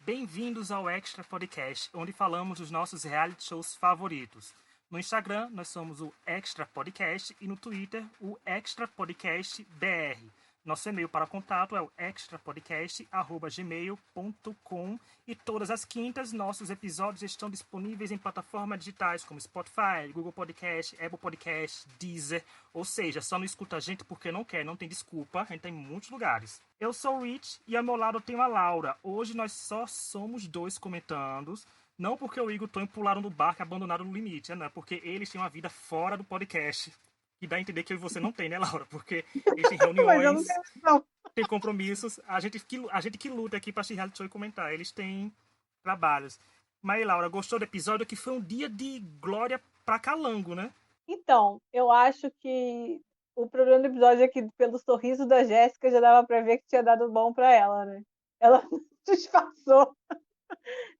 Bem-vindos ao Extra Podcast, onde falamos dos nossos reality shows favoritos. No Instagram, nós somos o Extra Podcast e no Twitter, o Extra Podcast BR. Nosso e-mail para contato é o extrapodcast@gmail.com e todas as quintas nossos episódios estão disponíveis em plataformas digitais como Spotify, Google Podcast, Apple Podcast, Deezer. Ou seja, só não escuta a gente porque não quer, não tem desculpa, a gente tá em muitos lugares. Eu sou o Rich e ao meu lado eu tenho a Laura. Hoje nós só somos dois comentando. Não porque o Igor e o Tonho pularam do barco e abandonaram no limite, né? Porque eles têm uma vida fora do podcast. E dá a entender que eu e você não tem, né, Laura? Porque eles têm Mas eu não reuniões, tenho, não. têm compromissos. A gente que luta aqui pra assistir reality show e comentar. Eles têm trabalhos. Mas, Laura, gostou do episódio que foi um dia de glória pra Calango, né? Então, eu acho que o problema do episódio é que, pelo sorriso da Jéssica, já dava pra ver que tinha dado bom pra ela, né? Ela não disfarçou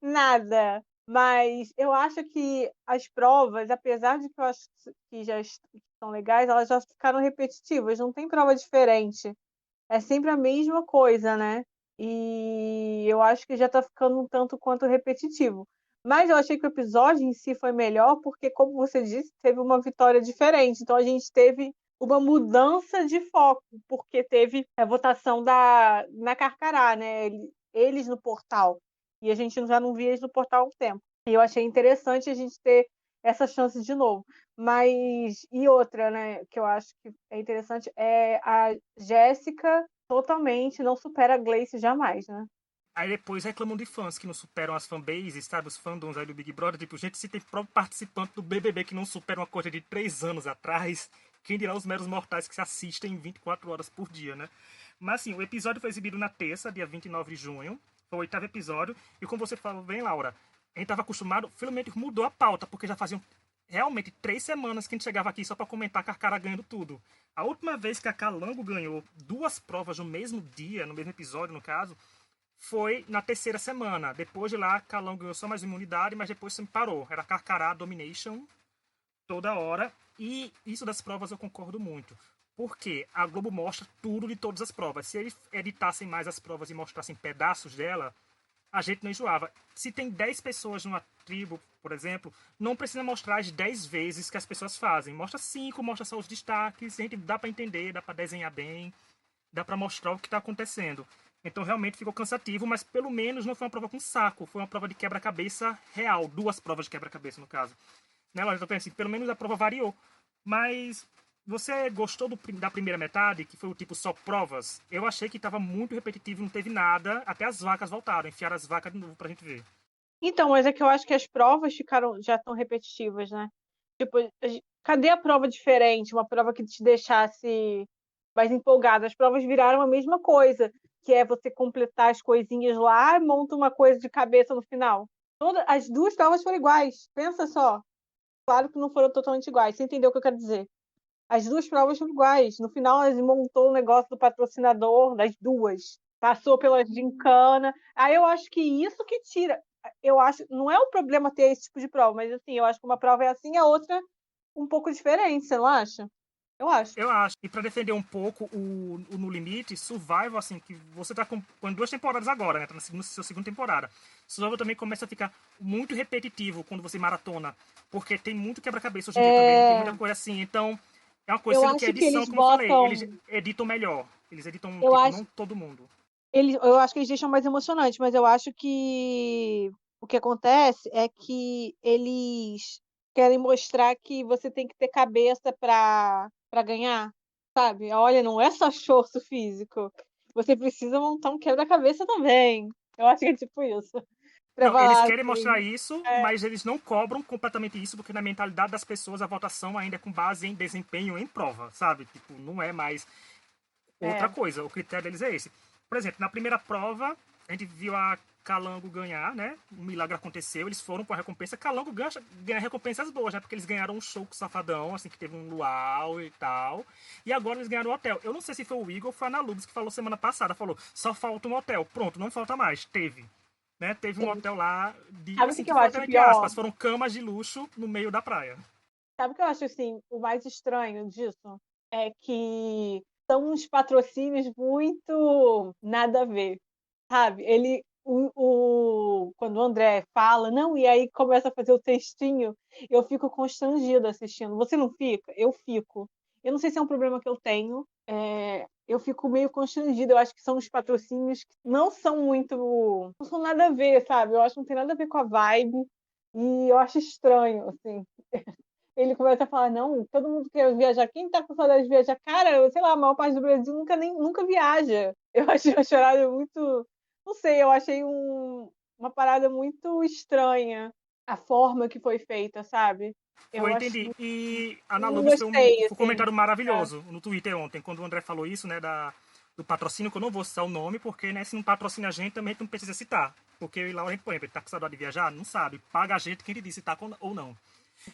nada. Mas eu acho que as provas, apesar de que eu acho que já são legais, elas já ficaram repetitivas. Não tem prova diferente. É sempre a mesma coisa, né? E eu acho que já tá ficando um tanto quanto repetitivo. Mas eu achei que o episódio em si foi melhor porque, como você disse, teve uma vitória diferente. Então a gente teve uma mudança de foco, porque teve a votação na Carcará, né? Eles no portal. E a gente já não via eles no portal há um tempo. E eu achei interessante a gente ter essa chance de novo. Mas, e outra, né, que eu acho que é interessante, é a Jéssica totalmente não supera a Gleice jamais, né? Aí depois reclamam de fãs que não superam as fanbases, sabe? Os fandoms aí do Big Brother. Tipo, gente, se tem próprio participante do BBB que não supera uma coisa de 3 anos atrás, quem dirá os meros mortais que se assistem 24 horas por dia, né? Mas assim, o episódio foi exibido na terça, dia 29 de junho. Foi o oitavo episódio. E como você falou bem, Laura, a gente tava acostumado, finalmente mudou a pauta, porque já faziam realmente 3 semanas que a gente chegava aqui só pra comentar a Carcara ganhando tudo. A última vez que a Calango ganhou 2 provas no mesmo dia, no mesmo episódio, no caso, foi na terceira semana. Depois de lá, Calão ganhou só mais imunidade, mas depois sempre parou. Era Carcará Domination toda hora. E isso das provas eu concordo muito. Porque a Globo mostra tudo de todas as provas. Se eles editassem mais as provas e mostrassem pedaços dela, a gente não enjoava. Se tem 10 pessoas numa tribo, por exemplo, não precisa mostrar as 10 vezes que as pessoas fazem. Mostra 5, mostra só os destaques, a gente dá para entender, dá para desenhar bem, dá para mostrar o que está acontecendo. Então realmente ficou cansativo, mas pelo menos não foi uma prova com saco, foi uma prova de quebra-cabeça real, 2 provas de quebra-cabeça no caso. Né, Lógico, então assim, pelo menos a prova variou. Mas você gostou da primeira metade, que foi o tipo só provas? Eu achei que estava muito repetitivo, não teve nada, até as vacas voltaram, enfiaram as vacas de novo pra gente ver. Então, mas é que eu acho que as provas ficaram já tão repetitivas, né? Tipo, cadê a prova diferente? Uma prova que te deixasse mais empolgada. As provas viraram a mesma coisa, que é você completar as coisinhas lá e monta uma coisa de cabeça no final. As duas provas foram iguais. Pensa só. Claro que não foram totalmente iguais. Você entendeu o que eu quero dizer? As duas provas foram iguais. No final, eles montou o negócio do patrocinador das duas. Passou pela gincana. Aí eu acho que isso que tira. Eu acho, não é o problema ter esse tipo de prova, mas assim, eu acho que uma prova é assim, a outra um pouco diferente, você não acha? Eu acho. Eu acho. E pra defender um pouco o No Limite, Survival, assim, que você tá com 2 temporadas agora, né? Tá na sua segunda temporada. Survival também começa a ficar muito repetitivo quando você maratona. Porque tem muito quebra-cabeça hoje em dia também. Tem muita É, coisa assim. Então, é uma coisa, eu sendo que a acho que edição, eles como eu falei, eles botam. editam melhor. Eles editam, Eu tipo, acho, não todo mundo. eu acho que eles deixam mais emocionante, mas eu acho que o que acontece é que eles querem mostrar que você tem que ter cabeça para ganhar, sabe? Olha, não é só esforço físico. Você precisa montar um quebra-cabeça também. Eu acho que é tipo isso. Pra Não, eles falar querem mostrar assim. isso, É, mas eles não cobram completamente isso, porque na mentalidade das pessoas a votação ainda é com base em desempenho em prova, sabe? Tipo, não é mais outra é. coisa. O critério deles é esse. Por exemplo, na primeira prova, a gente viu a Calango ganhar, né? Um milagre aconteceu, eles foram com a recompensa. Calango ganha recompensas boas, né? Porque eles ganharam um show com o Safadão, assim, que teve um luau e tal. E agora eles ganharam o hotel. Eu não sei se foi o Igor ou foi a Ana Lubes que falou semana passada. Falou, só falta um hotel. Pronto, não falta mais. Teve. Né? Teve um hotel lá, Sabe o assim, que que eu foi acho hotel entre pior? aspas. Foram camas de luxo no meio da praia. Sabe o que eu acho assim, o mais estranho disso? É que são uns patrocínios muito nada a ver, sabe? quando o André fala, não, e aí começa a fazer o textinho, eu fico constrangida assistindo. Você não fica? Eu fico. Eu não sei se é um problema que eu tenho, eu fico meio constrangida. Eu acho que são os patrocínios que não são muito. Não são nada a ver, sabe? Eu acho que não tem nada a ver com a vibe. E eu acho estranho, assim. Ele começa a falar, não, todo mundo quer viajar. Quem tá com saudade de viajar? Cara, sei lá, a maior parte do Brasil nunca viaja. Eu achei a chorada muito. Não sei, eu achei uma parada muito estranha a forma que foi feita, sabe? Foi, Eu achei. entendi. E Ana Não Lubes gostei, foi um assim. comentário maravilhoso no Twitter ontem, quando o André falou isso, né, do patrocínio, que eu não vou citar o nome, porque, né, se não patrocina a gente, também a gente não precisa citar. Porque eu e Laura, por exemplo, ele tá com saudade de viajar? Não sabe. Paga a gente quem ele disse se tá ou não.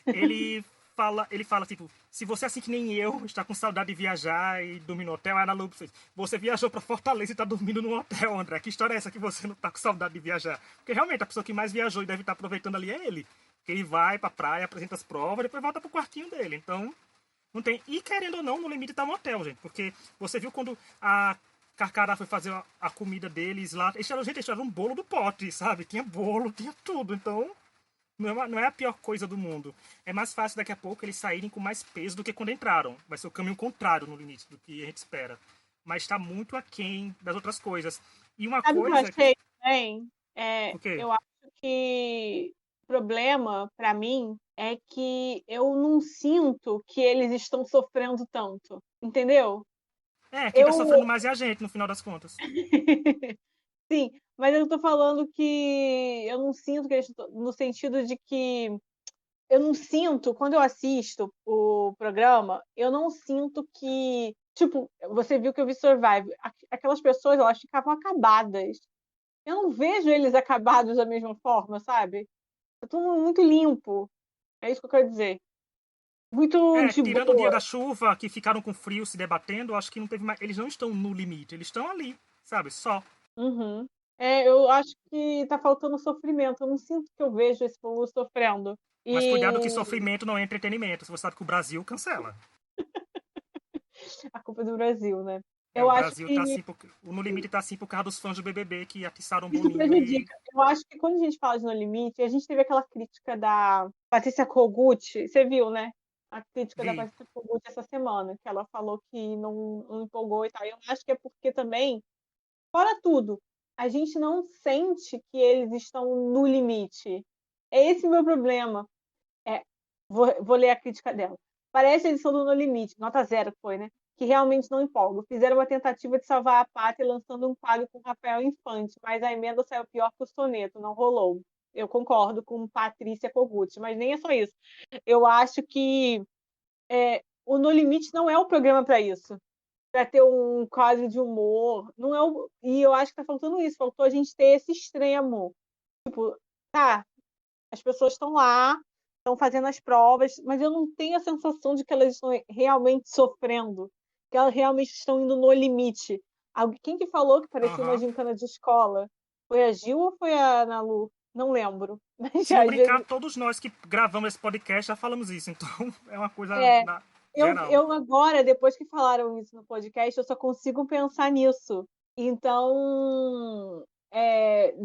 Ele fala, tipo, se você, assim que nem eu, está com saudade de viajar e dormir no hotel, aí Ana Lubes fez, você viajou pra Fortaleza e tá dormindo no hotel, André. Que história é essa que você não tá com saudade de viajar? Porque realmente a pessoa que mais viajou e deve estar aproveitando ali é ele. Que ele vai pra praia, apresenta as provas, depois volta pro quartinho dele. Então, não tem. E querendo ou não, no limite tá um hotel, gente. Porque você viu quando a Carcará foi fazer a comida deles lá. Gente, eles tiraram um bolo do pote, sabe? Tinha bolo, tinha tudo. Então, não é a pior coisa do mundo. É mais fácil daqui a pouco eles saírem com mais peso do que quando entraram. Vai ser o caminho contrário no limite do que a gente espera. Mas tá muito aquém das outras coisas. E uma Sabe o que eu coisa. achei também? O quê? Eu acho que o problema, para mim, é que eu não sinto que eles estão sofrendo tanto, entendeu? É, quem tá Eu. sofrendo mais é a gente, no final das contas. Sim, mas eu tô falando que eu não sinto que eles, no sentido de que eu não sinto, quando eu assisto o programa, eu não sinto que, tipo, você viu que eu vi Survive, aquelas pessoas, elas ficavam acabadas. Eu não vejo eles acabados da mesma forma, sabe? É tudo muito limpo. É isso que eu quero dizer. Muito É, de tirando o dia boa. da chuva, que ficaram com frio se debatendo, acho que não teve mais. Eles não estão no limite, eles estão ali, sabe? Só. Uhum. Eu acho que tá faltando sofrimento. Eu não sinto que eu vejo esse povo sofrendo. Mas cuidado que E sofrimento não é entretenimento. Você sabe que o Brasil cancela. a culpa é do Brasil, né? É, Eu o acho Brasil tá que assim, o No Limite tá assim por causa dos fãs do BBB que atiçaram o isso Boninho e. prejudica. Eu acho que quando a gente fala de No Limite, a gente teve aquela crítica da Patrícia Kogut, você viu, né? A crítica da Vi. Patrícia Kogut essa semana, que ela falou que não empolgou e tal. Eu acho que é porque também, fora tudo, a gente não sente que eles estão no limite. É esse o meu problema. É, vou ler a crítica dela. Parece a edição do No Limite, nota zero foi, né? Que realmente não empolga. Fizeram uma tentativa de salvar a pátria lançando um quadro com Rafael Infante, mas a emenda saiu pior que o soneto, não rolou. Eu concordo com Patrícia Kogut, mas nem é só isso. Eu acho que o No Limite não é o programa para isso. Para ter um quadro de humor. Não é e eu acho que tá faltando isso. Faltou a gente ter esse extremo. Tipo, tá, as pessoas estão lá, estão fazendo as provas, mas eu não tenho a sensação de que elas estão realmente sofrendo, que elas realmente estão indo no limite. Quem que falou que parecia uma Aham. gincana de escola? Foi a Gil ou foi a Ana Lu? Não lembro. Mas Se não às brincar, vezes. todos nós que gravamos esse podcast já falamos isso. Então é uma coisa É, geral. eu agora, depois que falaram isso no podcast, eu só consigo pensar nisso. Então,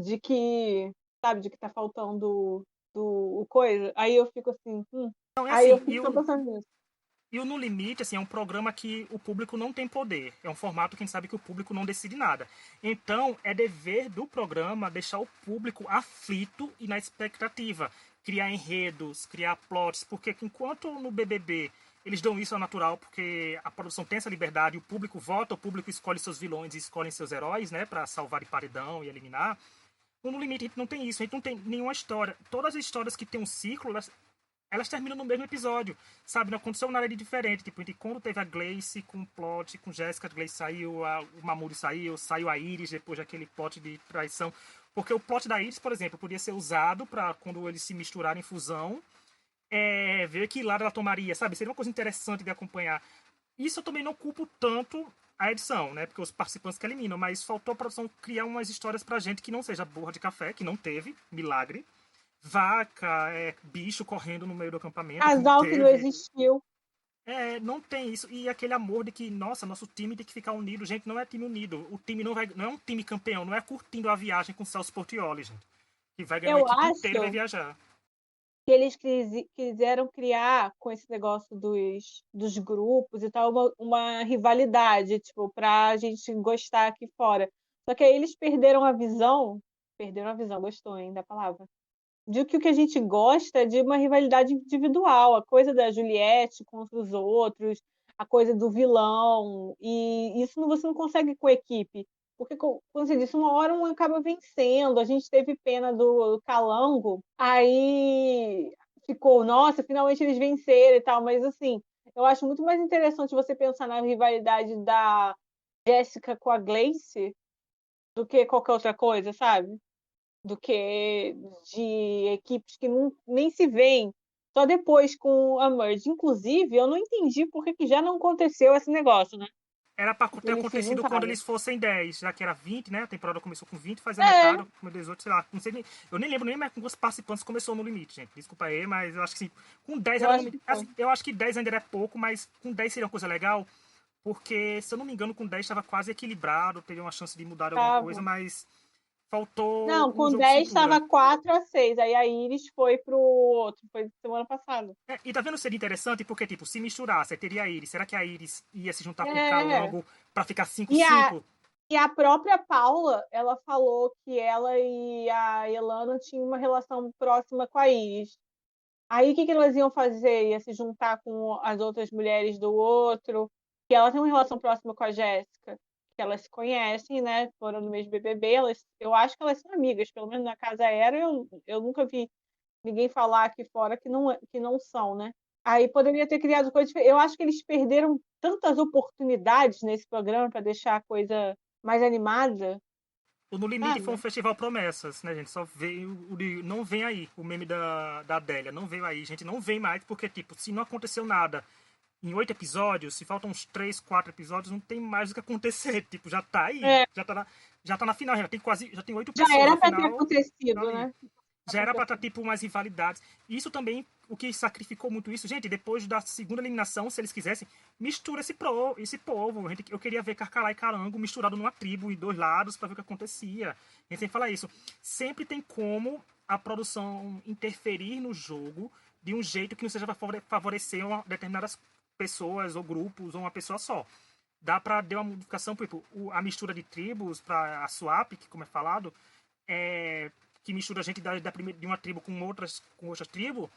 de que, sabe, de que tá faltando o coisa. Aí eu fico assim, Então é aí eu assim, fico só pensando nisso. e o No Limite, assim, é um programa que o público não tem poder. É um formato que a gente sabe que o público não decide nada. Então, é dever do programa deixar o público aflito e na expectativa. Criar enredos, criar plots, porque enquanto no BBB eles dão isso ao natural, porque a produção tem essa liberdade, o público vota, o público escolhe seus vilões e escolhe seus heróis, né, pra salvar de paredão e eliminar. No Limite a gente não tem isso, a gente não tem nenhuma história. Todas as histórias que tem um ciclo, elas terminam no mesmo episódio, sabe? Não aconteceu nada de diferente. Tipo, de quando teve a Gleice com o plot, com Jéssica, a Gleice saiu, o Mamuri saiu a Iris depois daquele plot de traição. Porque o plot da Iris, por exemplo, podia ser usado para quando eles se misturarem em fusão, ver que lado ela tomaria, sabe? Seria uma coisa interessante de acompanhar. Isso eu também não culpo tanto a edição, né? Porque os participantes que eliminam, mas faltou a produção criar umas histórias pra gente que não seja borra de café, que não teve, milagre, vaca, bicho correndo no meio do acampamento, que não Casal que não teve. existiu. Não tem isso. E aquele amor de que, nossa, nosso time tem que ficar unido. Gente, não é time unido. O time não é um time campeão, não é curtindo a viagem com o Celso Portioli, gente. Que vai ganhar uma Eu equipe inteira e vai acho viajar. que eles quiseram criar, com esse negócio dos grupos e tal, uma rivalidade, tipo, pra gente gostar aqui fora. Só que aí eles perderam a visão, gostou, hein, da palavra, de que o que a gente gosta é de uma rivalidade individual, a coisa da Juliette contra os outros, a coisa do vilão, e isso você não consegue com a equipe. Porque, como você disse, uma hora um acaba vencendo. A gente teve pena do Calango, aí ficou, nossa, finalmente eles venceram e tal. Mas, assim, eu acho muito mais interessante você pensar na rivalidade da Jéssica com a Gleice do que qualquer outra coisa, sabe? Do que de equipes que nem se veem só depois com a Merge. Inclusive, eu não entendi por que já não aconteceu esse negócio, né? Era pra ter Eles se acontecido quando juntarem. eles fossem 10, já que era 20, né? A temporada começou com 20, fazia É, metade, com 18, sei lá. Não sei nem, eu nem lembro nem mais com quantos participantes começou no limite, gente. Desculpa aí, mas eu acho que sim. Com 10 eu era no acho limite. que foi. Eu acho que 10 ainda era pouco, mas com 10 seria uma coisa legal. Porque, se eu não me engano, com 10 estava quase equilibrado, teria uma chance de mudar alguma coisa, Tava. mas faltou Não, um com jogo de 10 cintura. estava 4-6. Aí a Iris foi pro outro. Foi semana passada. É, e tá vendo seria interessante porque, tipo, se misturasse, aí teria a Iris. Será que a Iris ia se juntar com o É. Calango pra ficar cinco E a, cinco e a própria Paula, ela falou que ela e a Elana tinham uma relação próxima com a Iris. Aí o que elas iam fazer? Ia se juntar com as outras mulheres do outro, que ela tem uma relação próxima com a Jéssica, que elas se conhecem, né? Foram no mesmo BBB, eu acho que elas são amigas, pelo menos na casa era, eu nunca vi ninguém falar aqui fora que não são, né? Aí poderia ter criado coisas diferentes. Eu acho que eles perderam tantas oportunidades nesse programa para deixar a coisa mais animada, O No Limite foi um sabe? festival promessas, né, gente? Só veio. Não vem aí o meme da Adélia. Não veio aí, gente. Não vem mais, porque, tipo, se não aconteceu nada em 8 episódios, se faltam uns 3, 4 episódios, não tem mais o que acontecer. Tipo, já tá aí. É, Já tá na final, já tem quase. Já tem 8 já pessoas na era para ter final. Tá acontecido, ali. né? Já era pra estar, tipo, mais rivalidades. Isso também, o que sacrificou muito isso, gente, depois da segunda eliminação, se eles quisessem, mistura esse povo. Eu queria ver Carcará e Carango misturado numa tribo, em dois lados, pra ver o que acontecia. A gente sempre fala isso. Sempre tem como a produção interferir no jogo de um jeito que não seja pra favorecer uma determinadas pessoas ou grupos ou uma pessoa só. Dá pra dar uma modificação, tipo, a mistura de tribos pra a swap, que como é falado, é, que mistura a gente de uma tribo com outras tribos,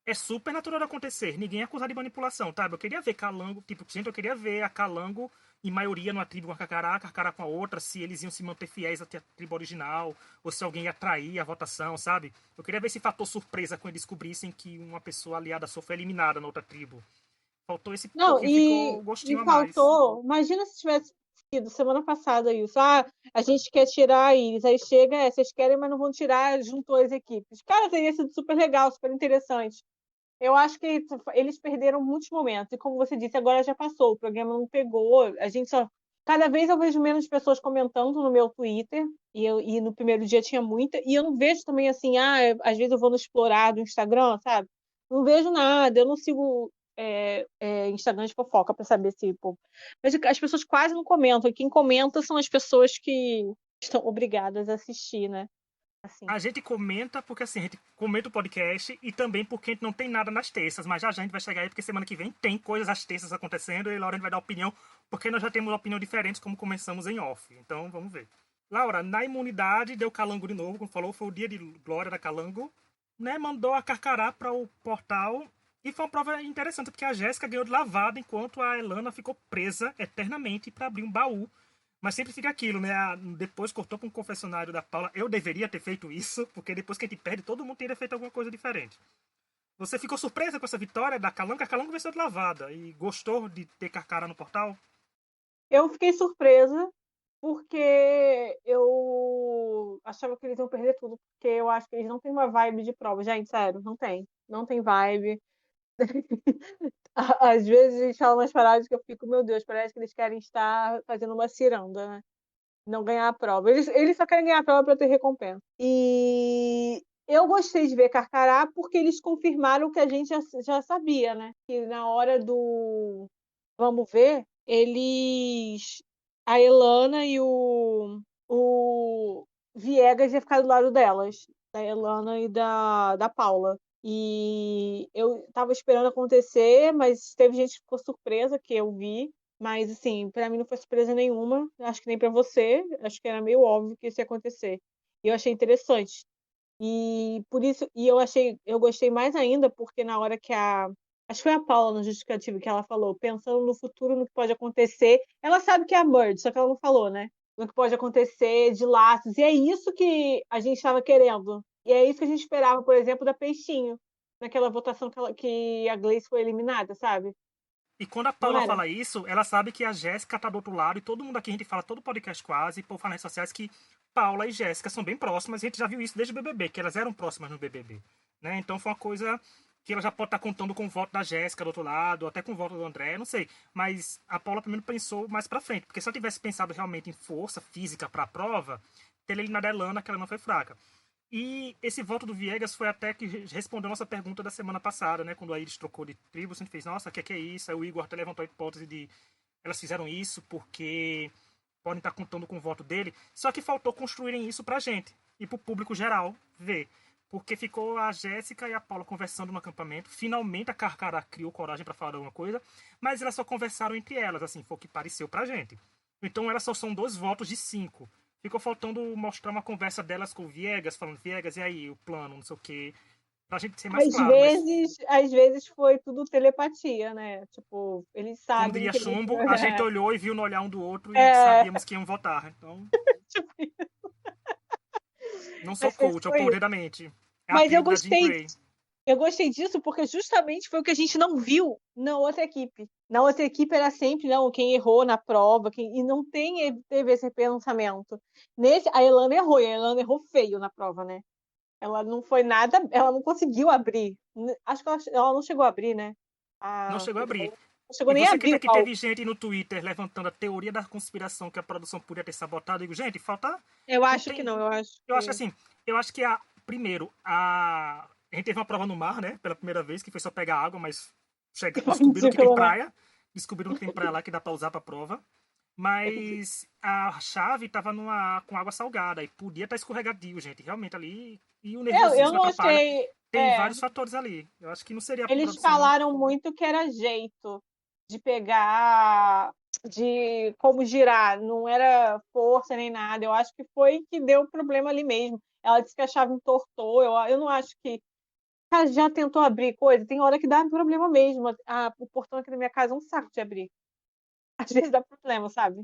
é super natural de acontecer. Ninguém é acusado de manipulação, tá? Eu queria ver Calango, tipo, gente, eu queria ver a Calango em maioria numa tribo com a Carcará com a outra, se eles iam se manter fiéis à tribo original, ou se alguém ia trair a votação, sabe? Eu queria ver esse fator surpresa quando eles descobrissem que uma pessoa aliada sua foi eliminada na outra tribo. Faltou esse Não, pouquinho, ficou e gostinho a mais. faltou. Imagina se tivesse sido semana passada isso. Ah, a gente quer tirar a Iris. Aí chega, vocês querem, mas não vão tirar, juntou as equipes. Cara, teria sido super legal, super interessante. Eu acho que eles perderam muitos momentos. E como você disse, agora já passou. O programa não pegou. A gente só. Cada vez eu vejo menos pessoas comentando no meu Twitter. E no primeiro dia tinha muita. E eu não vejo também assim, às vezes eu vou no explorar do Instagram, sabe? Não vejo nada. Eu não sigo Instagram de fofoca para saber se. Pô. Mas as pessoas quase não comentam. E quem comenta são as pessoas que estão obrigadas a assistir, né? Assim. A gente comenta porque assim, a gente comenta o podcast e também porque a gente não tem nada nas terças, mas já a gente vai chegar aí porque semana que vem tem coisas às terças acontecendo e Laura a gente vai dar opinião, porque nós já temos opinião diferentes como começamos em off. Então vamos ver. Laura, na imunidade deu Calango de novo, como falou, foi o dia de glória da Calango, né? Mandou a Carcará para o portal e foi uma prova interessante porque a Jéssica ganhou de lavada enquanto a Elana ficou presa eternamente para abrir um baú, mas sempre fica aquilo, né? Depois cortou com o confessionário da Paula. Eu deveria ter feito isso, porque depois que a gente perde, todo mundo teria feito alguma coisa diferente. Você ficou surpresa com essa vitória da Calango? A Calango venceu de lavada e gostou de ter Carcará no portal? Eu fiquei surpresa porque eu achava que eles iam perder tudo, porque eu acho que eles não têm uma vibe de prova. Gente, sério, não tem. Não tem vibe. Às vezes eles falam umas paradas que eu fico, meu Deus, parece que eles querem estar fazendo uma ciranda, né? Não ganhar a prova. Eles só querem ganhar a prova para ter recompensa. E eu gostei de ver Carcará porque eles confirmaram o que a gente já sabia, né? Que na hora do vamos ver, eles. A Elana e o Viegas ia ficar do lado delas, da Elana e da Paula. E eu tava esperando acontecer, mas teve gente que ficou surpresa, que eu vi. Mas, assim, pra mim não foi surpresa nenhuma. Acho que nem pra você. Acho que era meio óbvio que isso ia acontecer. E eu achei interessante. E por isso, eu gostei mais ainda, porque na hora que acho que foi a Paula no justificativo que ela falou, pensando no futuro, no que pode acontecer. Ela sabe que é a Merge, só que ela não falou, né? No que pode acontecer de laços. E é isso que a gente estava querendo. E é isso que a gente esperava, por exemplo, da Peixinho, naquela votação que a Gleice foi eliminada, sabe? E quando a Não Paula era? fala isso, ela sabe que a Jéssica tá do outro lado, e todo mundo aqui, a gente fala, todo podcast quase, por falar nas redes sociais, que Paula e Jéssica são bem próximas, e a gente já viu isso desde o BBB, que elas eram próximas no BBB. Né? Então foi uma coisa que ela já pode estar contando com o voto da Jéssica do outro lado, ou até com o voto do André, não sei. Mas a Paula primeiro pensou mais pra frente, porque se ela tivesse pensado realmente em força física pra prova, teria eliminado a Elana, que ela não foi fraca. E esse voto do Viegas foi até que respondeu a nossa pergunta da semana passada, né? Quando a Iris trocou de tribo, a gente fez, nossa, o que é isso? Aí o Igor até levantou a hipótese de elas fizeram isso porque podem estar contando com o voto dele. Só que faltou construírem isso pra gente e pro público geral ver. Porque ficou a Jéssica e a Paula conversando no acampamento. Finalmente a Carcará criou coragem para falar alguma coisa, mas elas só conversaram entre elas, assim, foi o que pareceu pra gente. Então elas só são 2 votos de 5. Ficou faltando mostrar uma conversa delas com o Viegas, falando, Viegas, e aí, o plano, não sei o quê. Pra gente ser mais claro, mas Às vezes foi tudo telepatia, né? Tipo, eles como sabem diria que eles. Chumbo, a gente olhou e viu no olhar um do outro e É, sabíamos que iam votar. Então, tipo, não sou às vezes coach, é o foi poder isso. da mente. É Mas apelido da Jean Grey. eu gostei disso porque justamente foi o que a gente não viu na outra equipe. Na outra equipe era sempre, não, quem errou na prova, e não teve esse pensamento. Nesse, a Elana errou, e a Elana errou feio na prova, né? Ela não foi nada, ela não conseguiu abrir. Acho que ela não chegou a abrir, né? Não A, chegou a abrir. não chegou E nem a você abrir acredita o que palco. teve gente no Twitter levantando a teoria da conspiração que a produção podia ter sabotado? Eu digo, gente, falta. Eu Não acho que tem. não, eu acho Eu acho que que assim, eu acho que primeiro, a gente teve uma prova no mar, né? Pela primeira vez, que foi só pegar água, mas descobriram que tem ridículo, né? praia. Descobriram que tem praia lá que dá pra usar pra prova. Mas a chave tava com água salgada e podia estar escorregadio, gente. Realmente ali. E o Eu nervosismo não atrapalha. achei. Tem vários fatores ali. Eu acho que não seria a Eles produção. falaram muito que era jeito de pegar, de como girar, não era força nem nada. Eu acho que foi que deu problema ali mesmo. Ela disse que a chave entortou. Eu não acho que. Cara, já tentou abrir coisa? Tem hora que dá problema mesmo. O portão aqui da minha casa é um saco de abrir. Às vezes dá problema, sabe?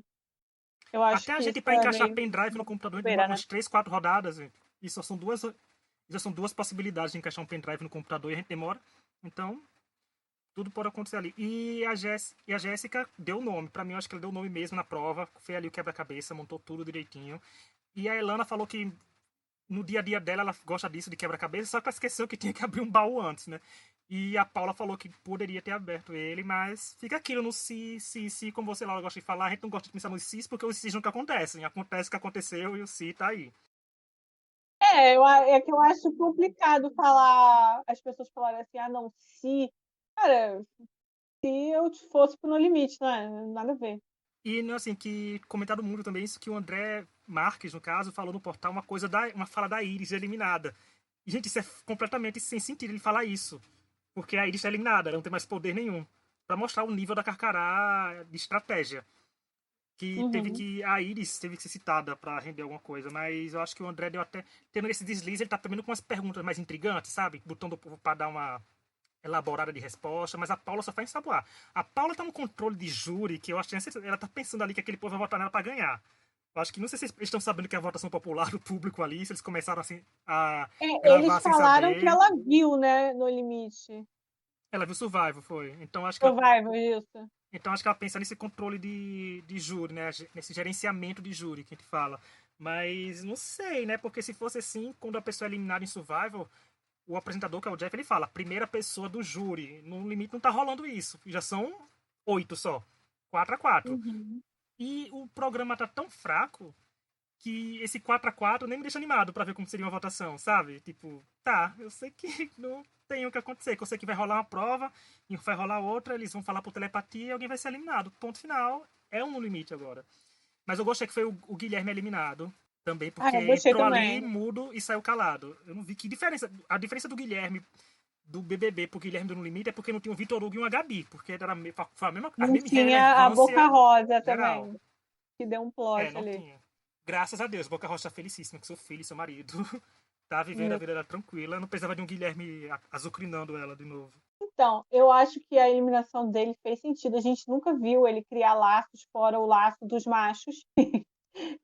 Eu acho Até a que gente isso para é encaixar meio pendrive no computador, a gente demora bobeira, né? umas 3, 4 rodadas. Gente. E só são duas possibilidades de encaixar um pendrive no computador e a gente demora. Então, tudo pode acontecer ali. E a Jéssica deu o nome. Pra mim, eu acho que ela deu o nome mesmo na prova. Foi ali o quebra-cabeça, montou tudo direitinho. E a Elana falou que no dia a dia dela ela gosta disso, de quebra-cabeça, só que ela esqueceu que tinha que abrir um baú antes, né? E a Paula falou que poderia ter aberto ele, mas fica aquilo no se, como você, Laura, gosta de falar, a gente não gosta de pensar nos sis, porque os sis nunca acontecem. Acontece o que aconteceu e o si tá aí. É que eu acho complicado falar, as pessoas falarem assim, ah, não, se. Cara, se eu fosse pro No Limite, não é? Nada a ver. E, né, assim, que comentaram muito também isso, que o André Marques, no caso, falou no portal uma fala da Iris eliminada. E, gente, isso é completamente sem sentido ele falar isso. Porque a Iris tá eliminada, ela não tem mais poder nenhum. Pra mostrar o nível da Carcará de estratégia. Que teve Uhum. que. A Iris teve que ser citada pra render alguma coisa. Mas eu acho que o André deu até. Tendo esse deslize, ele tá também com umas perguntas mais intrigantes, sabe? Botando o povo pra dar uma elaborada de resposta, mas a Paula só faz ensaboar. A Paula tá no controle de júri, que eu acho que ela tá pensando ali que aquele povo vai votar nela pra ganhar. Eu acho que não sei se eles estão sabendo que é a votação popular do público ali, se eles começaram assim a Eles gravar sem falaram que saber. ela viu, né, No Limite. Ela viu Survival, foi. Survival, isso. Então acho que ela pensa nesse controle de júri, né? Nesse gerenciamento de júri que a gente fala. Mas não sei, né? Porque se fosse assim, quando a pessoa é eliminada em Survival, o apresentador, que é o Jeff, ele fala, primeira pessoa do júri. No limite não tá rolando isso. Já são 8 só. 4-4. Uhum. E o programa tá tão fraco que esse 4-4 nem me deixa animado pra ver como seria uma votação, sabe? Tipo, tá, eu sei que não tem o que acontecer, que eu sei que vai rolar uma prova e vai rolar outra, eles vão falar por telepatia e alguém vai ser eliminado. Ponto final. É um no limite agora. Mas eu gostei que foi o Guilherme eliminado. Também Ah, porque eu gostei entrou ali também. mudo e saiu calado. Eu não vi que diferença. A diferença do Guilherme do BBB pro Guilherme do No Limite é porque não tinha um Vitor Hugo e uma Gabi. Porque era foi a Não mesma tinha a Boca relevância Rosa geral. também, que deu um É, plot não ali. tinha. Graças a Deus, Boca Rocha tá felicíssima que seu filho e seu marido tá vivendo a vida dela tranquila. Não precisava de um Guilherme azucrinando ela de novo. Então, eu acho que a eliminação dele fez sentido. A gente nunca viu ele criar laços fora o laço dos machos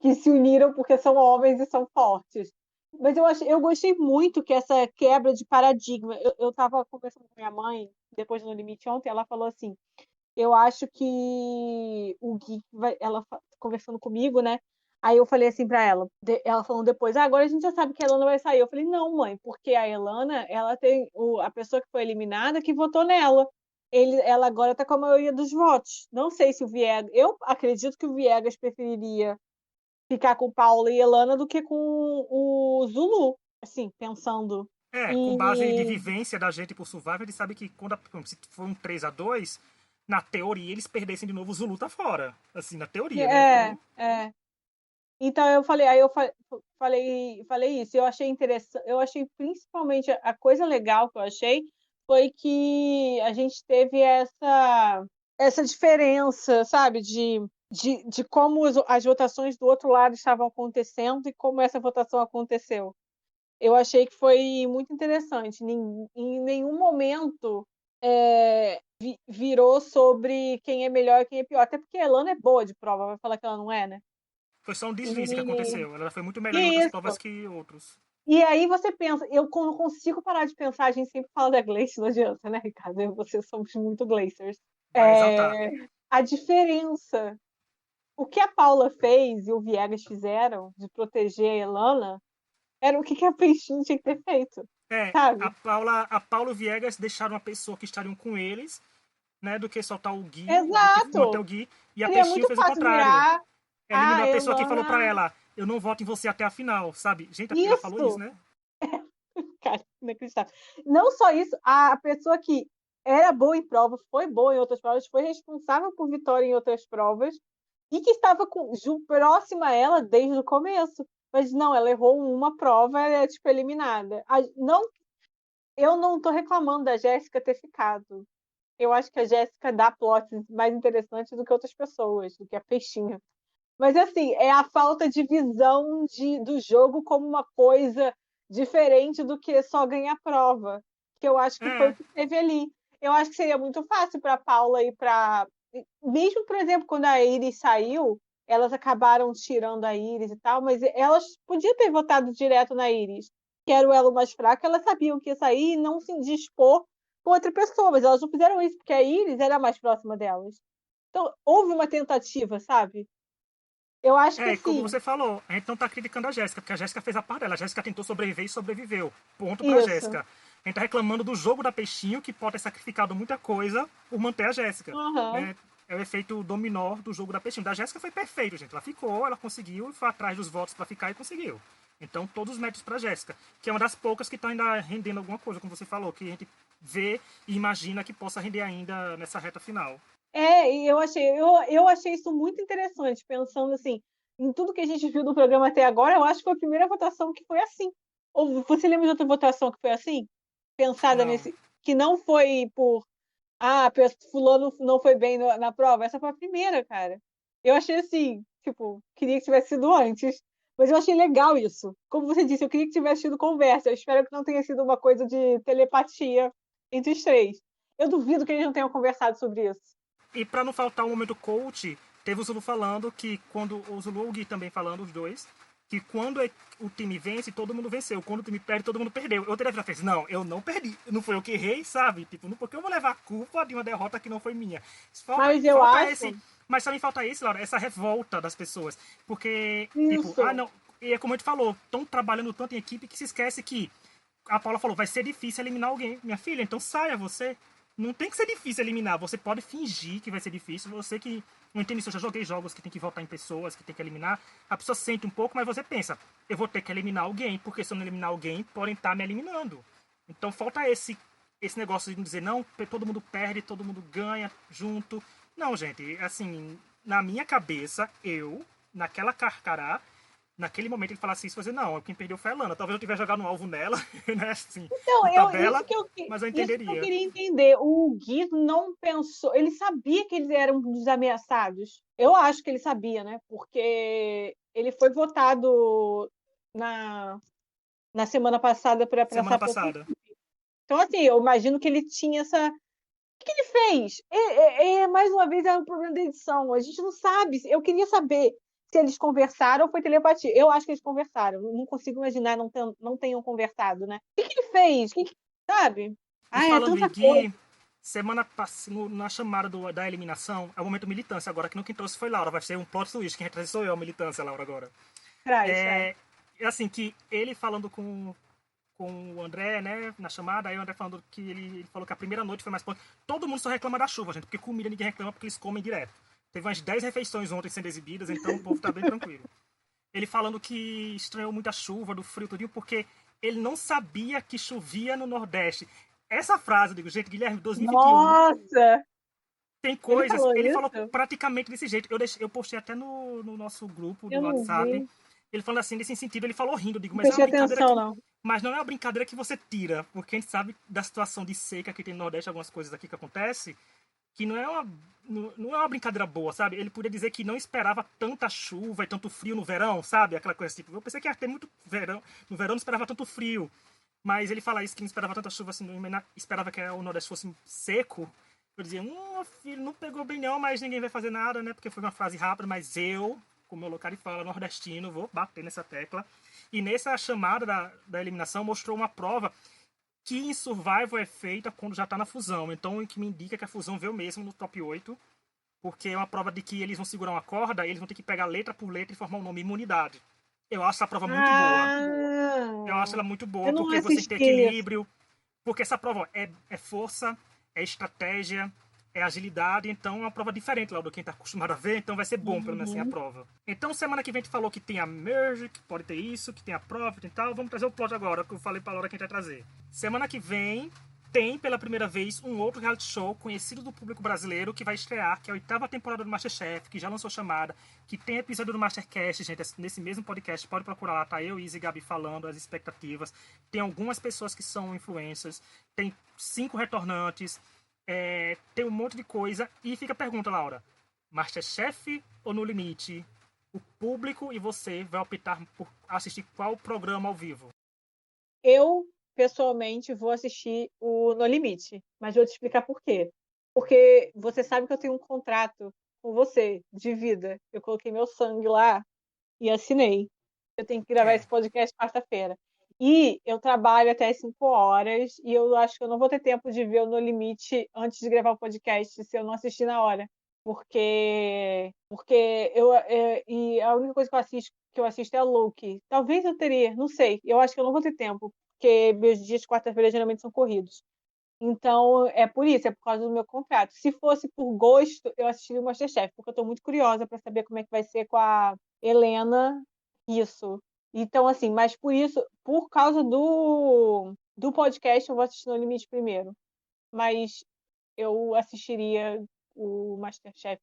que se uniram porque são homens e são fortes. Mas eu gostei muito que essa quebra de paradigma. Eu tava conversando com minha mãe, depois do No Limite ontem, ela falou assim: eu acho que o Gui vai, ela conversando comigo, né? Aí eu falei assim pra ela, ela falando depois, agora a gente já sabe que a Elana vai sair. Eu falei, não, mãe, porque a Elana, ela tem a pessoa que foi eliminada que votou nela. Ela agora tá com a maioria dos votos. Não sei se o Viegas, eu acredito que o Viegas preferiria ficar com Paula e Elana do que com o Zulu, assim, pensando. É, com base de E vivência da gente por Survivor, ele sabe que quando se for um 3-2 na teoria eles perdessem de novo, o Zulu tá fora. Assim, na teoria, né? é, Então, é. Então eu falei, aí eu falei isso. Eu achei interessante, eu achei principalmente a coisa legal que eu achei foi que a gente teve essa diferença, sabe, de como as votações do outro lado estavam acontecendo e como essa votação aconteceu. Eu achei que foi muito interessante. Em nenhum momento virou sobre quem é melhor e quem é pior. Até porque a Elana é boa de prova, vai falar que ela não é, né? foi só um deslize que E aconteceu. Ela foi muito que melhor em outras provas isso? que outros. E aí você pensa, eu não consigo parar de pensar, a gente sempre fala da Gleice, não adianta, né, Ricardo? Eu e você somos muito Glacers. Vai exaltar. A diferença, o que a Paula fez e o Viegas fizeram de proteger a Elana, era o que a Peixinho tinha que ter feito, É, sabe? A Paulo Viegas deixaram uma pessoa que estariam com eles, né, do que soltar o Gui, do que manter Exato! o Gui, e a Seria Peixinho muito fez o fácil contrário. virar Eliminou a a pessoa que falou pra Elana. ela, eu não voto em você até a final, sabe? Gente, a ela falou isso, Isso! né? Cara, inacreditável. Não só isso, a pessoa que era boa em prova, foi boa em outras provas, foi responsável por vitória em outras provas e que estava próxima a ela desde o começo. Mas não, ela errou uma prova, ela é tipo eliminada. Não, eu não tô reclamando da Jéssica ter ficado. Eu acho que a Jéssica dá plots mais interessantes do que outras pessoas, do que a Peixinha. Mas assim, é a falta de visão do jogo como uma coisa diferente do que só ganhar prova. Que eu acho que foi o É, que teve ali. Eu acho que seria muito fácil para Paula e para. Mesmo, por exemplo, quando a Iris saiu, elas acabaram tirando a Iris e tal, mas elas podiam ter votado direto na Iris, que era o elo mais fraco, elas sabiam que ia sair e não se dispor com outra pessoa, mas elas não fizeram isso, porque a Iris era mais próxima delas. Então, houve uma tentativa, sabe? Eu acho que é, como assim, você falou, a gente não tá criticando a Jéssica, porque a Jéssica fez a parte dela. A Jéssica tentou sobreviver e sobreviveu. Ponto pra isso. Jéssica. A gente tá reclamando do jogo da Peixinho, que pode ter sacrificado muita coisa por manter a Jéssica. Uhum. Né? É o efeito dominó do jogo da Peixinho. Da Jéssica foi perfeito, gente. Ela ficou, ela conseguiu, foi atrás dos votos pra ficar e conseguiu. Então, todos os méritos pra Jéssica, que é uma das poucas que estão ainda rendendo alguma coisa, como você falou, que a gente vê e imagina que possa render ainda nessa reta final. E eu achei isso muito interessante, pensando assim, em tudo que a gente viu do programa até agora, eu acho que foi a primeira votação que foi assim. Ou você lembra de outra votação que foi assim? Pensada Não. nesse. Que não foi por. Ah, fulano não foi bem na prova. Essa foi a primeira, cara. Eu achei assim, tipo, queria que tivesse sido antes. Mas eu achei legal isso. Como você disse, eu queria que tivesse tido conversa. Eu espero que não tenha sido uma coisa de telepatia entre os três. Eu duvido que eles não tenham conversado sobre isso. E pra não faltar o momento coach, teve o Zulu falando que quando. O Zulu e o Gui também falando, os dois. Que quando o time vence, todo mundo venceu. Quando o time perde, todo mundo perdeu. Eu teria fez, não, eu não perdi. Não foi eu que errei, sabe? Tipo, não, porque eu vou levar a culpa de uma derrota que não foi minha. Mas eu Falta acho esse. Mas também falta esse, Laura, essa revolta das pessoas. Porque, tipo, ah, isso. não. E é como a gente falou, estão trabalhando tanto em equipe que se esquece que a Paula falou, vai ser difícil eliminar alguém. Minha filha, então saia você. Não tem que ser difícil eliminar. Você pode fingir que vai ser difícil. Você que não entende isso, eu já joguei jogos que tem que votar em pessoas, que tem que eliminar. A pessoa sente um pouco, mas você pensa, eu vou ter que eliminar alguém, porque se eu não eliminar alguém, podem estar me eliminando. Então falta esse negócio de dizer, não, todo mundo perde, todo mundo ganha junto. Não, gente, assim, na minha cabeça, eu, naquela carcará, naquele momento ele falasse isso, você não, quem perdeu foi a Lana. Talvez eu tivesse jogado um alvo nela, né, assim, Então, por tabela, mas eu isso que eu entenderia. queria entender. O Gui não pensou. Ele sabia que eles eram dos ameaçados. Eu acho que ele sabia, né? Porque ele foi votado na, na semana passada para Semana passar por. passada. Então, assim, eu imagino que ele tinha essa. O que ele fez? Mais uma vez, é um problema da edição. A gente não sabe. Eu queria saber se eles conversaram ou foi telepatia. Eu acho que eles conversaram. Eu não consigo imaginar não tenham conversado, né? O que ele fez? Sabe? E É falando em tanta coisa. Gui, na chamada da eliminação, é o momento militância agora, que no quem trouxe foi Laura. Vai ser um plot twist, quem vai trazer sou eu, a militância, Laura, agora. Traz. É assim, que ele falando com o André, né, na chamada, aí o André falando que ele falou que a primeira noite foi mais ponte. Todo mundo só reclama da chuva, gente, porque comida ninguém reclama porque eles comem direto. Teve umas 10 refeições ontem sendo exibidas, então o povo tá bem tranquilo. Ele falando que estranhou muito a chuva, do frio, tudinho, porque ele não sabia que chovia no Nordeste. Essa frase, eu digo, gente, Guilherme, 2021, Nossa! tem Ele coisas. falou Ele falou isso? praticamente desse jeito. Eu postei até no nosso grupo do Eu não WhatsApp. vi. Ele falando assim, nesse sentido, ele falou rindo, eu digo, Não mas é uma prestei brincadeira atenção, que. não. Mas não é uma brincadeira que você tira, porque a gente sabe da situação de seca que tem no Nordeste, algumas coisas aqui que acontece, que não é uma brincadeira boa, sabe? Ele podia dizer que não esperava tanta chuva e tanto frio no verão, sabe? Aquela coisa tipo, eu pensei que ia ter muito verão, no verão não esperava tanto frio, mas ele fala isso que não esperava tanta chuva assim, esperava que o Nordeste fosse seco. Eu dizia, filho, não pegou bem não, mas ninguém vai fazer nada, né? Porque foi uma frase rápida, mas eu, como meu local de fala nordestino, vou bater nessa tecla. E nessa chamada da eliminação mostrou uma prova que em Survival é feita quando já tá na fusão. Então, o que me indica que a fusão veio mesmo no top 8, porque é uma prova de que eles vão segurar uma corda, eles vão ter que pegar letra por letra e formar um nome imunidade. Eu acho essa prova muito boa. Eu acho Ah! ela muito boa, Eu não porque você tem que ter assisti isso. equilíbrio, porque essa prova ó, é força, é estratégia, é agilidade, então é uma prova diferente lá do quem está acostumado a ver, então vai ser bom, pelo menos assim, a Uhum. prova. Então, semana que vem a gente falou que tem a merge, que pode ter isso, que tem a profit e tal. Vamos trazer o plot agora, que eu falei pra Laura que a gente vai trazer. Semana que vem tem, pela primeira vez, um outro reality show conhecido do público brasileiro que vai estrear, que é a 8ª temporada do MasterChef, que já lançou chamada, que tem episódio do MasterCast, gente, nesse mesmo podcast, pode procurar lá, tá eu, Izzy e Gabi falando, as expectativas. Tem algumas pessoas que são influencers, tem 5 retornantes, tem um monte de coisa. E fica a pergunta, Laura: MasterChef ou No Limite? O público e você vai optar por assistir qual programa ao vivo? Eu, pessoalmente, vou assistir o No Limite, mas vou te explicar por quê. Porque você sabe que eu tenho um contrato com você de vida. Eu coloquei meu sangue lá e assinei. Eu tenho que gravar É. esse podcast quarta-feira. E eu trabalho até as 5 horas e eu acho que eu não vou ter tempo de ver o No Limite antes de gravar o podcast se eu não assistir na hora. Porque e a única coisa que eu assisto é a Loki. Talvez eu teria, não sei. Eu acho que eu não vou ter tempo, porque meus dias de quarta-feira geralmente são corridos. Então, é por isso, é por causa do meu contrato. Se fosse por gosto, eu assistiria o MasterChef, porque eu estou muito curiosa para saber como é que vai ser com a Helena isso. Então, assim, mas por isso, por causa do podcast, eu vou assistir No Limite primeiro. Mas eu assistiria o MasterChef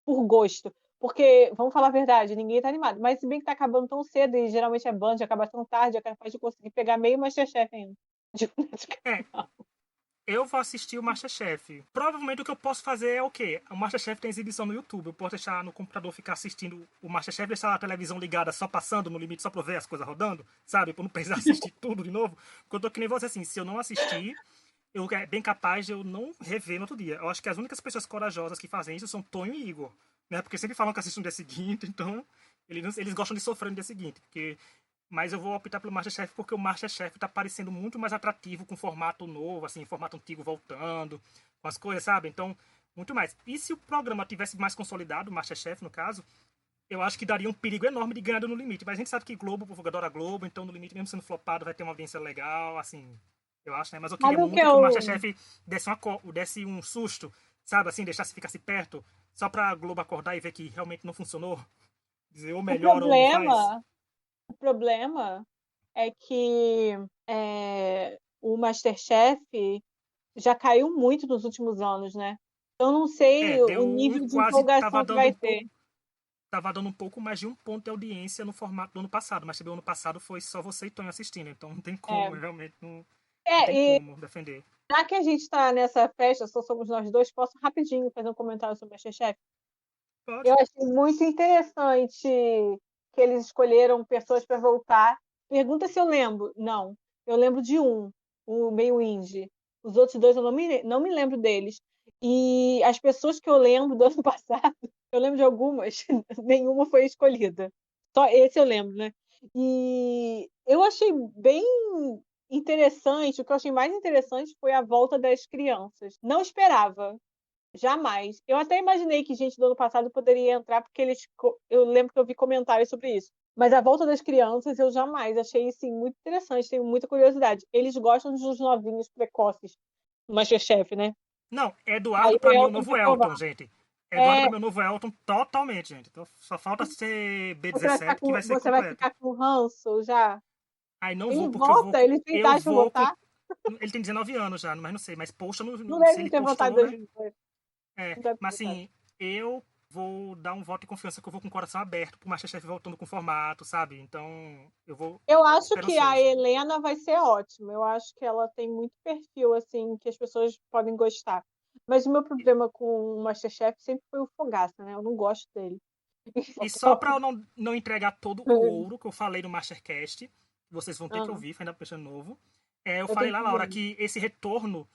por gosto. Porque, vamos falar a verdade, ninguém tá animado. Mas se bem que tá acabando tão cedo, e geralmente é Band, acaba tão tarde, é capaz de conseguir pegar meio MasterChef ainda. É, eu vou assistir o MasterChef. Provavelmente o que eu posso fazer é o quê? O MasterChef tem exibição no YouTube. Eu posso deixar no computador ficar assistindo o MasterChef, deixar a televisão ligada só passando no limite, só pra eu ver as coisas rodando, sabe? Pra não precisar assistir tudo de novo. Porque eu tô que nem você assim, se eu não assistir, eu é bem capaz de eu não rever no outro dia. Eu acho que as únicas pessoas corajosas que fazem isso são Tonho e Igor, né? Porque sempre falam que assistem no dia seguinte, então eles gostam de sofrer no dia seguinte. Mas eu vou optar pelo MasterChef porque o MasterChef tá parecendo muito mais atrativo com formato novo, assim, formato antigo voltando, com as coisas, sabe? Então, muito mais. E se o programa tivesse mais consolidado, o MasterChef no caso, eu acho que daria um perigo enorme de ganhar do No Limite. Mas a gente sabe que Globo, o povo adora Globo, então No Limite, mesmo sendo flopado, vai ter uma audiência legal, assim, eu acho, né? Mas eu queria Sabe o que muito que o eu. MasterChef desse um susto, sabe? Assim, deixasse ficasse perto, só pra Globo acordar e ver que realmente não funcionou. Dizer ou O melhora ou não faz. problema, o problema é que o MasterChef já caiu muito nos últimos anos, né? Eu não sei o Deu nível de quase, tava empolgação que dando vai um pouco. ter. tava dando um pouco mais de 1 ponto de audiência no formato do ano passado, mas também o ano passado foi só você e Tonho assistindo, então não tem como, É, realmente, não tem é, e como defender. já que a gente está nessa festa, só somos nós dois, posso rapidinho fazer um comentário sobre o MasterChef? Pode. Eu achei muito interessante que eles escolheram pessoas para voltar. Pergunta se eu lembro. Não, eu lembro de um, o meio indie. Os outros dois eu não me lembro deles. E as pessoas que eu lembro do ano passado, eu lembro de algumas, nenhuma foi escolhida. Só esse eu lembro, né? E eu achei bem interessante, o que eu achei mais interessante foi a volta das crianças. Não esperava. Jamais. Eu até imaginei que gente do ano passado poderia entrar, porque eu lembro que eu vi comentários sobre isso. Mas a volta das crianças eu jamais. Achei, sim, muito interessante, tenho muita curiosidade. Eles gostam dos novinhos precoces no MasterChef, né? Não, Aí Eduardo o pra mim é o Elton novo vai Elton, provar. gente. Eduardo É, pra mim é o novo Elton totalmente, gente. Então só falta ser B17 que vai ser você vai completo. ficar com ranço já. Aí não Ele vou porque volta, ele tem eu idade pra vou com voltar. ele tem 19 anos já, mas não sei, mas posta Não se deve ele ter voltado em postou, né? 2018. É, Não deve ter mas voltado. assim, eu vou dar um voto de confiança que eu vou com o coração aberto pro MasterChef voltando com formato, sabe? Então, eu vou Eu acho que a esperançoso. Helena vai ser ótima. Eu acho que ela tem muito perfil, assim, que as pessoas podem gostar. Mas o meu problema com o MasterChef sempre foi o Fogaça, né? Eu não gosto dele. E só pra eu não entregar todo o ouro que eu falei no Mastercast, vocês vão ter que Ah, ouvir, foi ainda pensando novo. Eu eu falei tenho lá, que Laura, ver. que esse retorno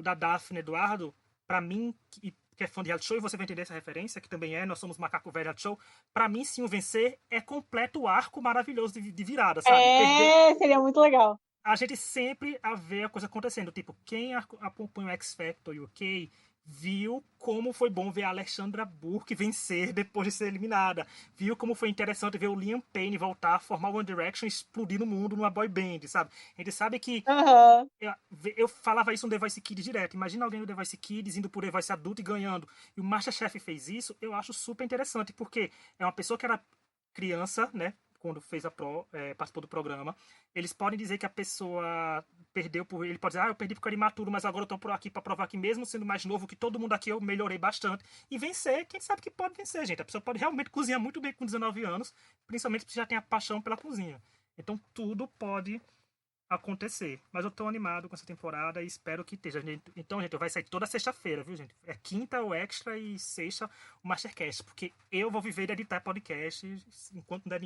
da Daphne Eduardo, pra mim, que é fã de reality show, e você vai entender essa referência, que também nós somos macaco velho reality show, pra mim, sim, o vencer é completo o arco maravilhoso de virada, sabe? Perdeu, É, seria muito legal. a gente sempre a ver a coisa acontecendo. Tipo, quem acompanha o X Factor UK viu como foi bom ver a Alexandra Burke vencer depois de ser eliminada. Viu como foi interessante ver o Liam Payne voltar a formar o One Direction e explodir no mundo numa boy band, sabe? A gente sabe que Aham. eu falava isso no The Voice Kids direto. Imagina alguém no The Voice Kids indo por The Voice adulto e ganhando. E o Masterchef fez isso, eu acho super interessante, porque é uma pessoa que era criança, né? Quando fez participou do programa. Eles podem dizer que a pessoa perdeu por. Ele pode dizer, eu perdi porque eu era imaturo, mas agora eu tô aqui pra provar que, mesmo sendo mais novo que todo mundo aqui, eu melhorei bastante. E vencer, quem sabe que pode vencer, gente. A pessoa pode realmente cozinhar muito bem com 19 anos, principalmente se já tem a paixão pela cozinha. Então tudo pode acontecer. Mas eu tô animado com essa temporada e espero que esteja. Então, gente, vai sair toda sexta-feira, viu, gente? É quinta o Extra e sexta o Mastercast. Porque eu vou viver de editar podcast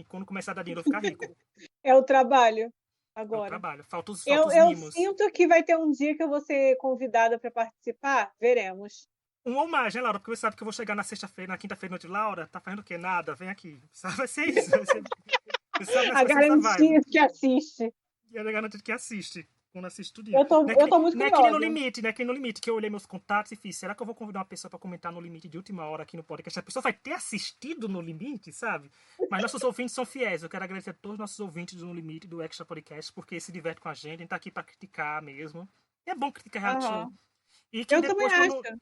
quando começar a dar dinheiro eu ficar rico. É o trabalho É o agora. trabalho. Falta Eu, os eu mimos. sinto que vai ter um dia que eu vou ser convidada para participar. Veremos. Um ou mais, né, Laura? Porque você sabe que eu vou chegar na sexta-feira, na quinta-feira, noite. Laura, tá fazendo o quê? Nada, vem aqui. Sabe, vai ser isso. Você sabe, A vai ser essa vibe. garantia que assiste. E é garantido que assiste. Quando assiste tudinho. Eu tô, eu tô muito Não é que nem no curiosa. limite, né? Que nem no limite, que eu olhei meus contatos e fiz. Será que eu vou convidar uma pessoa pra comentar no limite de última hora aqui no podcast? A pessoa vai ter assistido no limite, sabe? Mas nossos ouvintes são fiéis. Eu quero agradecer a todos os nossos ouvintes do No Limite, do Extra Podcast, porque se diverte com a gente. A gente tá aqui pra criticar mesmo. E é bom criticar reality show. Aham. E que Eu também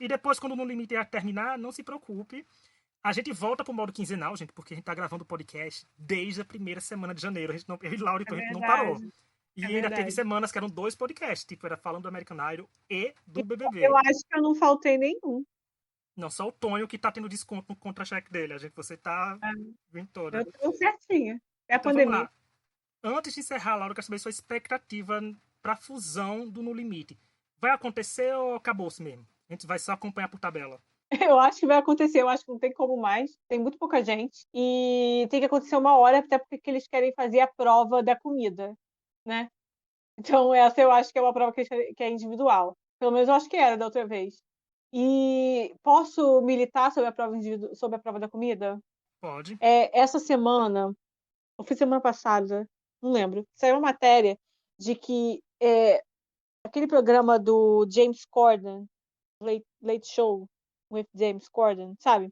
depois, acho. quando o No Limite terminar, não se preocupe. A gente volta pro modo quinzenal, gente, porque a gente tá gravando o podcast desde a primeira semana de janeiro. A gente não, eu e Laura, É então a gente não parou. verdade. É E ainda teve verdade. semanas que eram 2 podcasts, tipo, era falando do American Idol e do Eu BBB. acho que eu não faltei nenhum. Não só o Tonho que tá tendo desconto no contra-cheque dele. A gente, você tá Ah, vindo toda. eu tô certinha. É a Então vamos pandemia. lá. Antes de encerrar, Laura, eu quero saber sua expectativa pra fusão do No Limite. Vai acontecer ou acabou-se mesmo? A gente vai só acompanhar por tabela. Eu acho que vai acontecer. Eu acho que não tem como mais. Tem muito pouca gente. E tem que acontecer uma hora, até porque eles querem fazer a prova da comida, né? Então, essa eu acho que é uma prova que é individual. Pelo menos eu acho que era da outra vez. E posso militar sobre a prova, sobre a prova da comida? Pode. Essa semana, ou foi semana passada, não lembro, saiu uma matéria de que aquele programa do James Corden, Late Show with James Corden, sabe?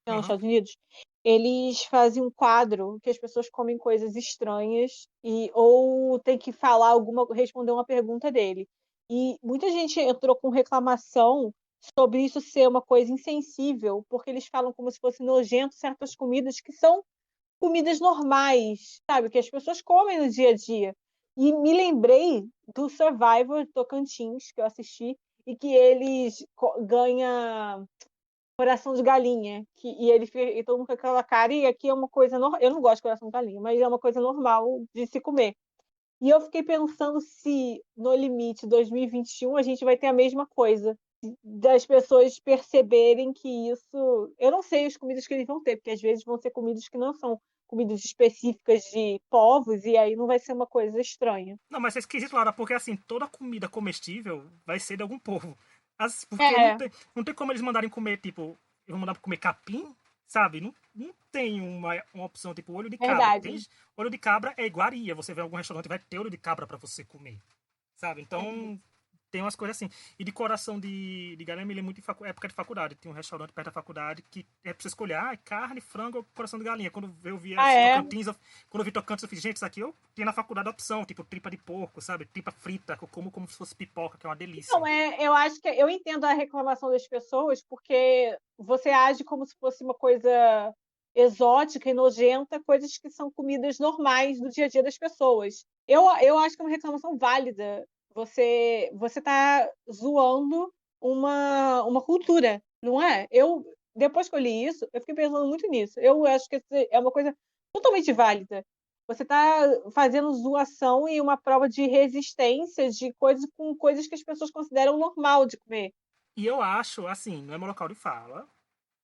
Lá nos Aham. Estados Unidos, eles fazem um quadro que as pessoas comem coisas estranhas ou tem que responder uma pergunta dele. E muita gente entrou com reclamação sobre isso ser uma coisa insensível, porque eles falam como se fosse nojento certas comidas que são comidas normais, sabe? Que as pessoas comem no dia a dia. E me lembrei do Survivor Tocantins, que eu assisti, e que eles ganham coração de galinha. E todo mundo com aquela cara, e aqui é uma coisa normal. Eu não gosto de coração de galinha, mas é uma coisa normal de se comer. E eu fiquei pensando se no limite 2021 a gente vai ter a mesma coisa. Das pessoas perceberem que isso. Eu não sei as comidas que eles vão ter, porque às vezes vão ser comidas que não são comidas específicas de povos, e aí não vai ser uma coisa estranha. Não, mas é esquisito, Laura, porque assim, toda comida comestível vai ser de algum povo. Porque É, não tem como eles mandarem comer, tipo, eu vou mandar comer capim, sabe? Não tem uma opção, tipo, olho de cabra. verdade. Olho de cabra é iguaria. Você vai em algum restaurante vai ter olho de cabra pra você comer, sabe? É. Então, tem umas coisas assim. E de coração de galinha, me lembro muito em época de faculdade. Tinha um restaurante perto da faculdade que é pra você escolher, carne, frango ou coração de galinha. Quando eu vi Ah, esse é? Tocantins, quando eu vi Tocantins, eu fiz, gente, isso aqui eu tinha na faculdade a opção, tipo, tripa de porco, sabe? Tripa frita, que eu como se fosse pipoca, que é uma Não, delícia. eu acho que eu entendo a reclamação das pessoas, porque você age como se fosse uma coisa exótica e nojenta, coisas que são comidas normais do dia a dia das pessoas. Eu acho que é uma reclamação válida. Você tá zoando uma cultura, não é? Depois que eu li isso, eu fiquei pensando muito nisso. Eu acho que é uma coisa totalmente válida. Você está fazendo zoação e uma prova de resistência de coisas com coisas que as pessoas consideram normal de comer. E eu acho, assim, não é meu local de fala,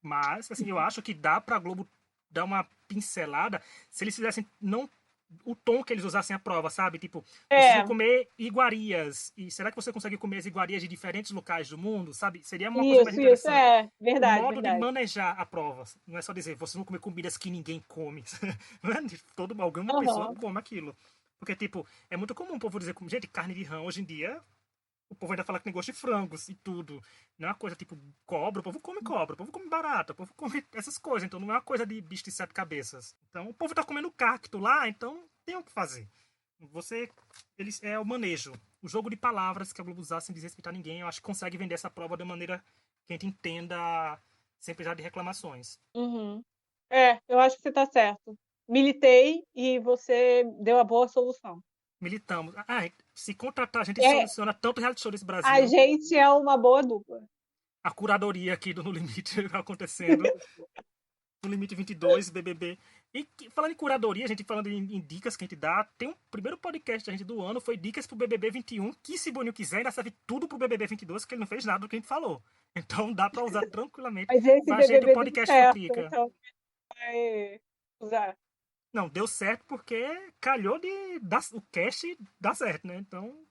mas, assim, eu acho que dá pra Globo dar uma pincelada se eles fizessem não o tom que eles usassem a prova, sabe? Tipo, vocês vão É, comer iguarias. E será que você consegue comer as iguarias de diferentes locais do mundo, sabe? Seria uma coisa mais isso, interessante. é. O Verdade, modo de verdade. manejar a prova. Não é só dizer, vocês vão comer comidas que ninguém come. Não é? Alguma pessoa Aham. come aquilo. Porque, tipo, é muito comum o povo dizer, gente, carne de rã hoje em dia o povo ainda fala que tem gosto de frangos e tudo. Não é uma coisa tipo cobra, o povo come barata, o povo come essas coisas. Então não é uma coisa de bicho de sete cabeças. Então o povo tá comendo cacto lá, então tem o que fazer. Você. Eles, é o manejo. O jogo de palavras que a Globo usa sem desrespeitar ninguém, eu acho que consegue vender essa prova de maneira que a gente entenda sem precisar de reclamações. Uhum. É, eu acho que você está certo. Militei e você deu a boa solução. Militamos. Se contratar, a gente É, soluciona tanto reality show desse a Brasil. gente é uma boa dupla. A curadoria aqui do No Limite acontecendo. No Limite 22, BBB. E falando em curadoria, a gente falando em dicas que a gente dá, tem um primeiro podcast da gente do ano, foi dicas pro BBB 21, que se Boninho quiser, ainda serve tudo pro BBB 22, que ele não fez nada do que a gente falou. Então dá pra usar tranquilamente Mas esse com a gente o BBB deu podcast certo, Futrica. então vai usar. Não, deu certo porque calhou de dar, o cast dar certo, né? Então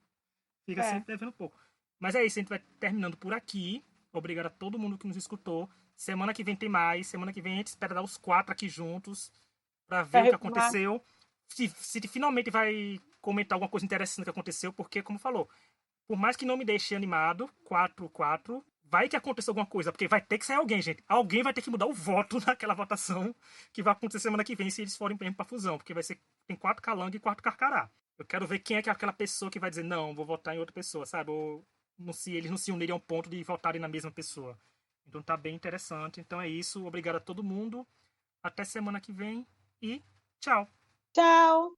fica É, sempre devendo um pouco. Mas é isso, a gente vai terminando por aqui. Obrigado a todo mundo que nos escutou. Semana que vem tem mais. Semana que vem a gente espera dar os quatro aqui juntos para ver para o que retomar. aconteceu. Se finalmente vai comentar alguma coisa interessante que aconteceu, porque, como falou, por mais que não me deixe animado, 4-4, vai que aconteça alguma coisa, porque vai ter que sair alguém, gente. Alguém vai ter que mudar o voto naquela votação que vai acontecer semana que vem se eles forem mesmo pra fusão, porque vai ser tem 4 calango e 4 carcará. Eu quero ver quem é aquela pessoa que vai dizer, não, vou votar em outra pessoa, sabe? Ou não se, eles não se unirem ao ponto de votarem na mesma pessoa. Então tá bem interessante. Então é isso. Obrigado a todo mundo. Até semana que vem e tchau. Tchau!